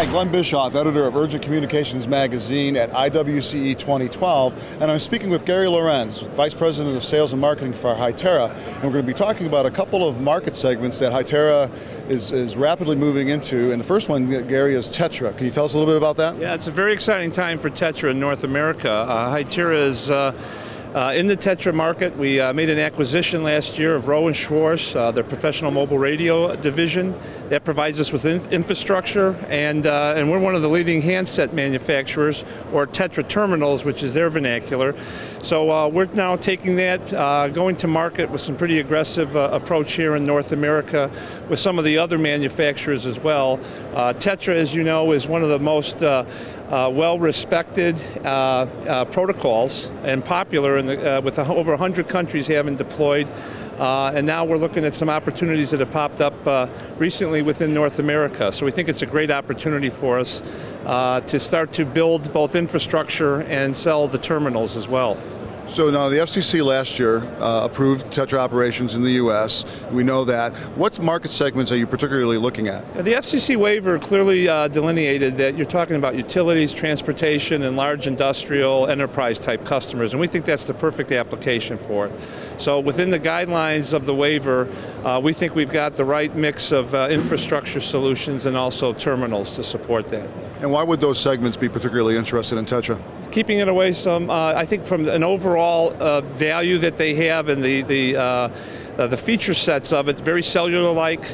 Hi, Glenn Bischoff, editor of Urgent Communications Magazine at IWCE 2012, and I'm speaking with Gary Lorenz, Vice President of Sales and Marketing for Hytera, and we're going to be talking about a couple of market segments that Hytera is rapidly moving into, and the first one, Gary, is Tetra. Can you tell us a little bit about that? Yeah, it's a very exciting time for Tetra in North America. Hytera is in the Tetra market. We made an acquisition last year of Rowe & Schwarz, their professional mobile radio division. That provides us with infrastructure, and we're one of the leading handset manufacturers, or Tetra terminals, which is their vernacular. So we're now taking that, going to market with some pretty aggressive approach here in North America with some of the other manufacturers as well. Tetra, as you know, is one of the most well-respected protocols and popular with over 100 countries having deployed. And now we're looking at some opportunities that have popped up recently within North America. So we think it's a great opportunity for us to start to build both infrastructure and sell the terminals as well. So now the FCC last year approved Tetra operations in the U.S. We know that. What market segments are you particularly looking at? The FCC waiver clearly delineated that you're talking about utilities, transportation, and large industrial enterprise type customers, and we think that's the perfect application for it. So within the guidelines of the waiver, we think we've got the right mix of infrastructure solutions and also terminals to support that. And why would those segments be particularly interested in Tetra? Keeping it away some, I think from an overall value that they have and the feature sets of it, very cellular-like,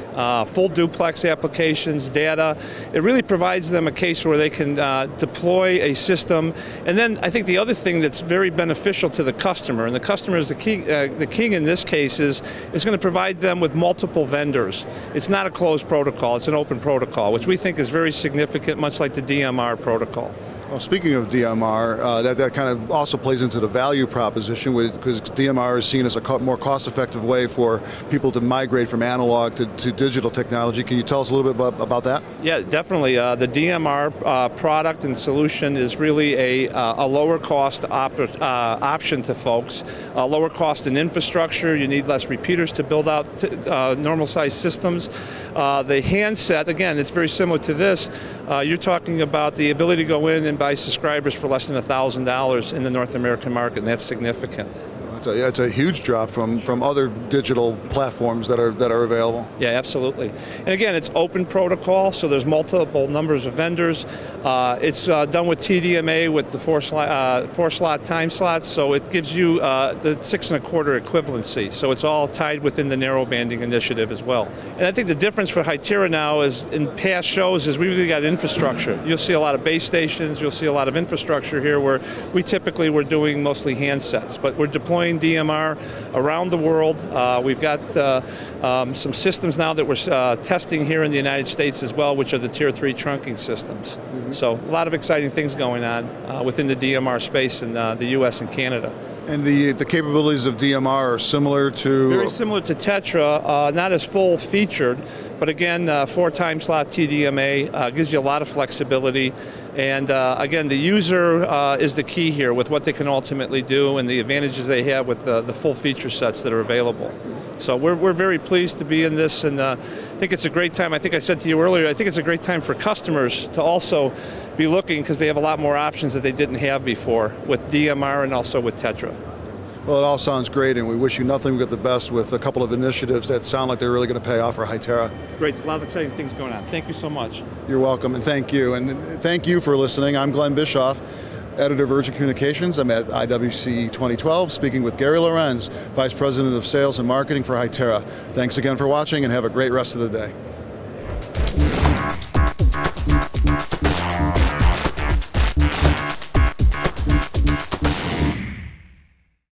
full duplex applications, data. It really provides them a case where they can deploy a system. And then I think the other thing that's very beneficial to the customer, and the customer is the king in this case, is going to provide them with multiple vendors. It's not a closed protocol, it's an open protocol, which we think is very significant, much like the DMR protocol. Well, speaking of DMR, that kind of also plays into the value proposition because DMR is seen as a more cost-effective way for people to migrate from analog to digital technology. Can you tell us a little bit about that? Yeah, definitely. The DMR product and solution is really a lower cost option to folks. Lower cost in infrastructure. You need less repeaters to build out normal sized systems. The handset, again, it's very similar to this. You're talking about the ability to go in and buy subscribers for less than $1,000 in the North American market, and that's significant. It's a huge drop from other digital platforms that are available. Yeah, absolutely. And again, it's open protocol, so there's multiple numbers of vendors. It's done with TDMA with the four slot time slots, so it gives you the 6 1/4 equivalency. So it's all tied within the narrowbanding initiative as well. And I think the difference for Hytera now is in past shows is we've really got infrastructure. You'll see a lot of base stations, you'll see a lot of infrastructure here where we typically were doing mostly handsets, but we're deploying DMR around the world. We've got some systems now that we're testing here in the United States as well, which are the Tier 3 trunking systems. Mm-hmm. So a lot of exciting things going on within the DMR space in the US and Canada. And the capabilities of DMR are similar to? Very similar to Tetra, not as full featured, but again, 4 time slot TDMA gives you a lot of flexibility. And again, the user is the key here with what they can ultimately do and the advantages they have with the full feature sets that are available. So we're very pleased to be in this, and I think it's a great time. I think I said to you earlier, I think it's a great time for customers to also be looking because they have a lot more options that they didn't have before with DMR and also with Tetra. Well, it all sounds great, and we wish you nothing but the best with a couple of initiatives that sound like they're really going to pay off for Hytera. Great, a lot of exciting things going on. Thank you so much. You're welcome, and thank you. And thank you for listening. I'm Glenn Bischoff, editor of Urgent Communications. I'm at IWCE 2012, speaking with Gary Lorenz, Vice President of Sales and Marketing for Hytera. Thanks again for watching, and have a great rest of the day.